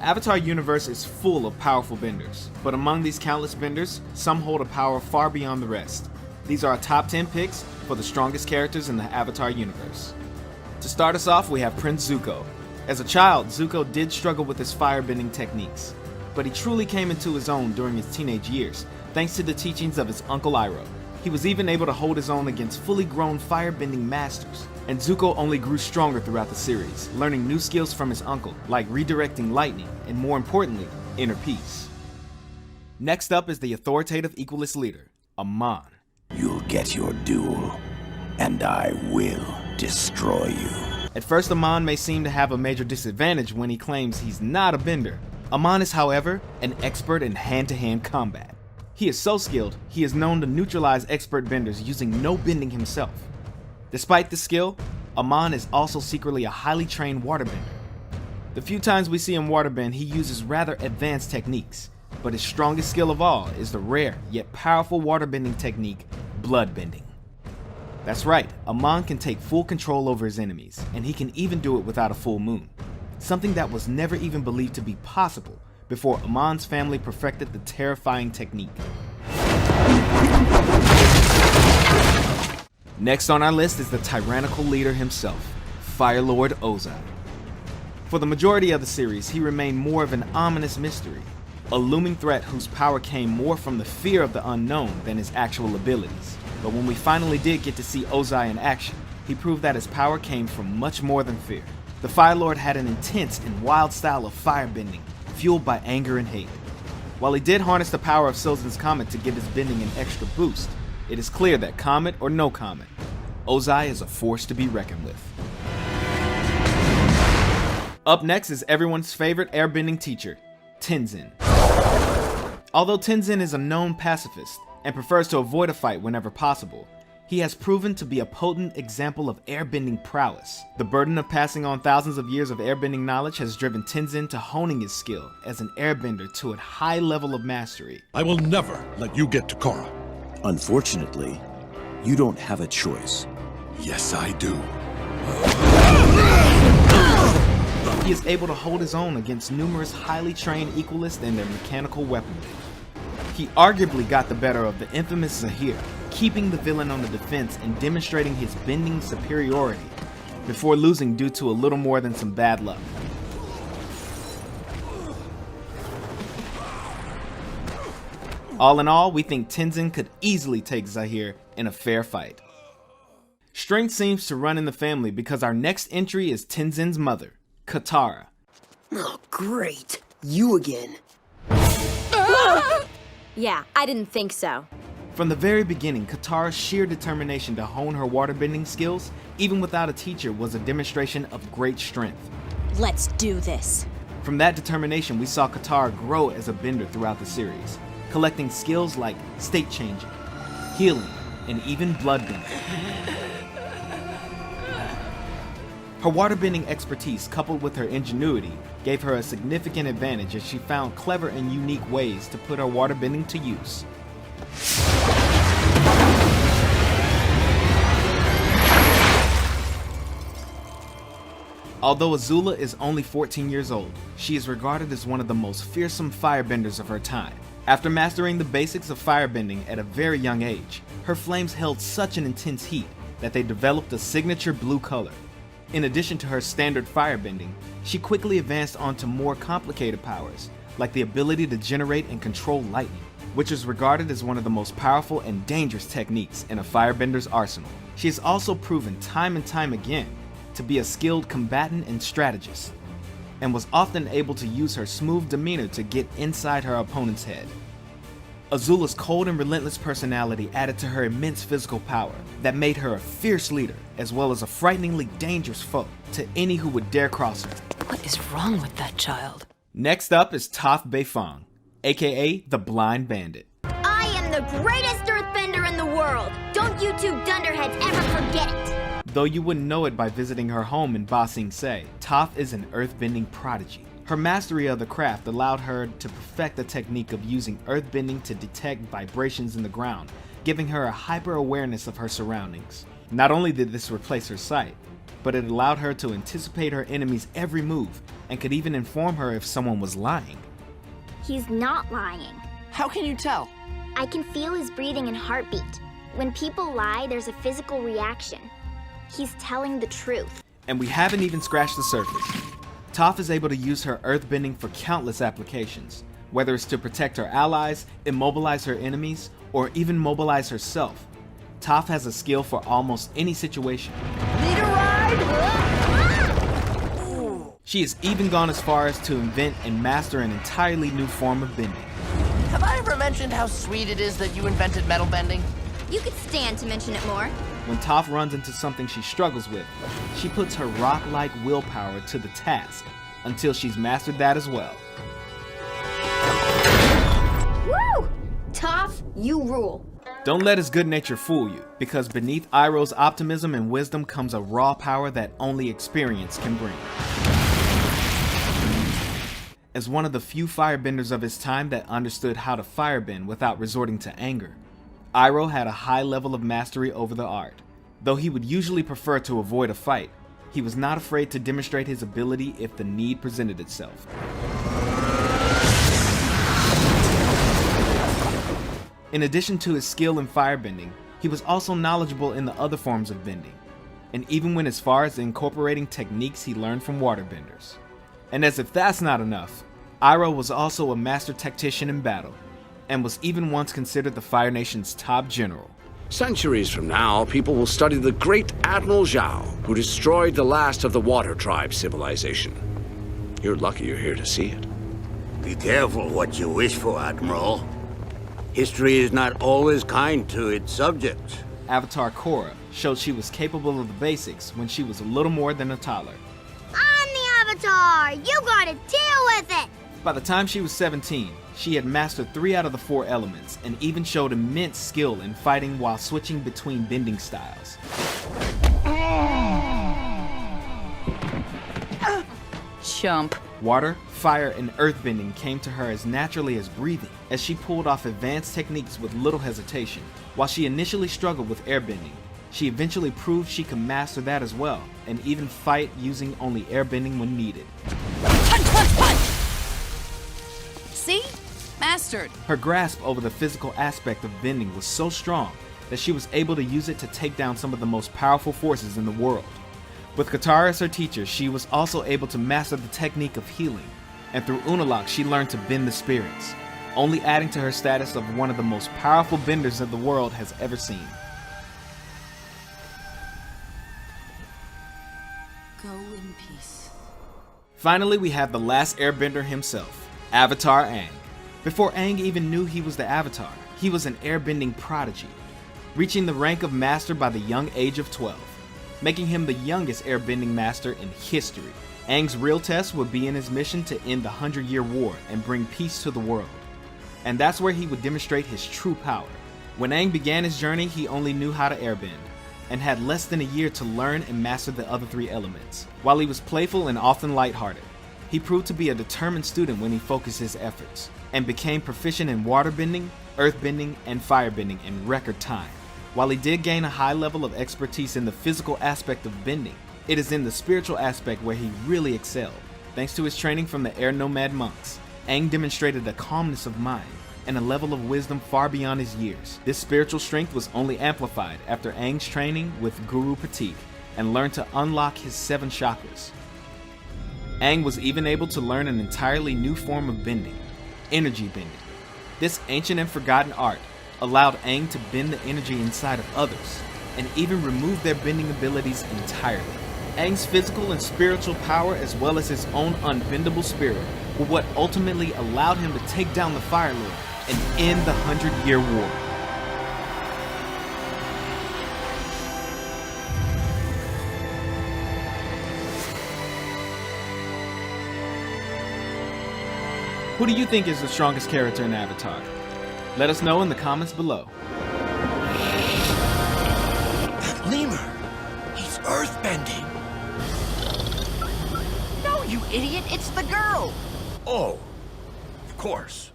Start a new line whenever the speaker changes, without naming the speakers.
Avatar universe is full of powerful benders, but among these countless benders, some hold a power far beyond the rest. These are our top 10 picks for the strongest characters in the Avatar universe. To start us off, we have Prince Zuko. As a child, Zuko did struggle with his firebending techniques, but he truly came into his own during his teenage years, thanks to the teachings of his uncle Iroh. He was even able to hold his own against fully grown firebending masters, and Zuko only grew stronger throughout the series, learning new skills from his uncle, like redirecting lightning, and more importantly, inner peace. Next up is the authoritative equalist leader, Amon.
You'll get your duel, and I will destroy you.
At first, Amon may seem to have a major disadvantage when he claims he's not a bender. Amon is, however, an expert in hand-to-hand combat. He is so skilled, he is known to neutralize expert benders using no bending himself. Despite this skill, Amon is also secretly a highly trained waterbender. The few times we see him waterbend, he uses rather advanced techniques, but his strongest skill of all is the rare yet powerful waterbending technique, bloodbending. That's right, Amon can take full control over his enemies, and he can even do it without a full moon, something that was never even believed to be possible before Amon's family perfected the terrifying technique. Next on our list is the tyrannical leader himself, Fire Lord Ozai. For the majority of the series, he remained more of an ominous mystery, a looming threat whose power came more from the fear of the unknown than his actual abilities. But when we finally did get to see Ozai in action, he proved that his power came from much more than fear. The Fire Lord had an intense and wild style of firebending, fueled by anger and hate. While he did harness the power of Sozin's Comet to give his bending an extra boost, it is clear that comet or no comet, Ozai is a force to be reckoned with. Up next is everyone's favorite airbending teacher, Tenzin. Although Tenzin is a known pacifist and prefers to avoid a fight whenever possible, he has proven to be a potent example of airbending prowess. The burden of passing on thousands of years of airbending knowledge has driven Tenzin to honing his skill as an airbender to a high level of mastery.
I will never let you get to Korra.
Unfortunately, you don't have a choice.
Yes, I do.
He is able to hold his own against numerous highly trained equalists and their mechanical weaponry. He arguably got the better of the infamous Zahir, keeping the villain on the defense and demonstrating his bending superiority, before losing due to a little more than some bad luck. All in all, we think Tenzin could easily take Zahir in a fair fight. Strength seems to run in the family because our next entry is Tenzin's mother, Katara.
Oh, great. You again.
Yeah, I didn't think so.
From the very beginning, Katara's sheer determination to hone her waterbending skills, even without a teacher, was a demonstration of great strength.
Let's do this.
From that determination, we saw Katara grow as a bender throughout the series, collecting skills like state changing, healing, and even bloodbending. Her waterbending expertise, coupled with her ingenuity, gave her a significant advantage as she found clever and unique ways to put her waterbending to use. Although Azula is only 14 years old, she is regarded as one of the most fearsome firebenders of her time. After mastering the basics of firebending at a very young age, her flames held such an intense heat that they developed a signature blue color. In addition to her standard firebending, she quickly advanced onto more complicated powers, like the ability to generate and control lightning, which is regarded as one of the most powerful and dangerous techniques in a firebender's arsenal. She has also proven time and time again to be a skilled combatant and strategist, and was often able to use her smooth demeanor to get inside her opponent's head. Azula's cold and relentless personality added to her immense physical power that made her a fierce leader, as well as a frighteningly dangerous foe to any who would dare cross her.
What is wrong with that child?
Next up is Toph Beifong, aka the Blind Bandit.
I am the greatest earthbender in the world! Don't you two dunderheads ever forget it!
Though you wouldn't know it by visiting her home in Ba Sing Se, Toph is an earthbending prodigy. Her mastery of the craft allowed her to perfect the technique of using earthbending to detect vibrations in the ground, giving her a hyper-awareness of her surroundings. Not only did this replace her sight, but it allowed her to anticipate her enemy's every move, and could even inform her if someone was lying.
He's not lying.
How can you tell?
I can feel his breathing and heartbeat. When people lie, there's a physical reaction. He's telling the truth.
And we haven't even scratched the surface. Toph is able to use her earthbending for countless applications, whether it's to protect her allies, immobilize her enemies, or even mobilize herself. Toph has a skill for almost any situation.
Need a ride?
She has even gone as far as to invent and master an entirely new form of bending.
Have I ever mentioned how sweet it is that you invented metal bending?
You could stand to mention it more.
When Toph runs into something she struggles with, she puts her rock-like willpower to the task until she's mastered that as well.
Woo! Toph, you rule.
Don't let his good nature fool you, because beneath Iroh's optimism and wisdom comes a raw power that only experience can bring. As one of the few firebenders of his time that understood how to firebend without resorting to anger, Iroh had a high level of mastery over the art. Though he would usually prefer to avoid a fight, he was not afraid to demonstrate his ability if the need presented itself. In addition to his skill in firebending, he was also knowledgeable in the other forms of bending, and even went as far as incorporating techniques he learned from waterbenders. And as if that's not enough, Iroh was also a master tactician in battle, and was even once considered the Fire Nation's top general.
Centuries from now, people will study the great Admiral Zhao, who destroyed the last of the Water Tribe civilization. You're lucky you're here to see it.
Be careful what you wish for, Admiral. History is not always kind to its subjects.
Avatar Korra showed she was capable of the basics when she was a little more than a toddler.
I'm the Avatar! You gotta deal with it!
By the time she was 17, she had mastered 3 out of the 4 elements and even showed immense skill in fighting while switching between bending styles.
Chump.
Water, fire, and earthbending came to her as naturally as breathing, as she pulled off advanced techniques with little hesitation. While she initially struggled with airbending, she eventually proved she could master that as well, and even fight using only airbending when needed.
Punch, punch, punch! See? Mastered.
Her grasp over the physical aspect of bending was so strong that she was able to use it to take down some of the most powerful forces in the world. With Katara as her teacher, she was also able to master the technique of healing, and through Unalaq she learned to bend the spirits, only adding to her status of one of the most powerful benders that the world has ever seen.
Go in peace.
Finally, we have the last airbender himself, Avatar Aang. Before Aang even knew he was the Avatar, he was an airbending prodigy, reaching the rank of master by the young age of 12, making him the youngest airbending master in history. Aang's real test would be in his mission to end the 100-Year War and bring peace to the world. And that's where he would demonstrate his true power. When Aang began his journey, he only knew how to airbend, and had less than a year to learn and master the other 3 elements. While he was playful and often lighthearted, he proved to be a determined student when he focused his efforts, and became proficient in waterbending, earthbending, and firebending in record time. While he did gain a high level of expertise in the physical aspect of bending, it is in the spiritual aspect where he really excelled. Thanks to his training from the Air Nomad monks, Aang demonstrated a calmness of mind and a level of wisdom far beyond his years. This spiritual strength was only amplified after Aang's training with Guru Patik and learned to unlock his 7 chakras. Aang was even able to learn an entirely new form of bending, energy bending. This ancient and forgotten art allowed Aang to bend the energy inside of others, and even remove their bending abilities entirely. Aang's physical and spiritual power, as well as his own unbendable spirit, were what ultimately allowed him to take down the Fire Lord and end the 100-Year War. Who do you think is the strongest character in Avatar? Let us know in the comments below.
That lemur! He's earthbending!
No, you idiot! It's the girl!
Oh, of course.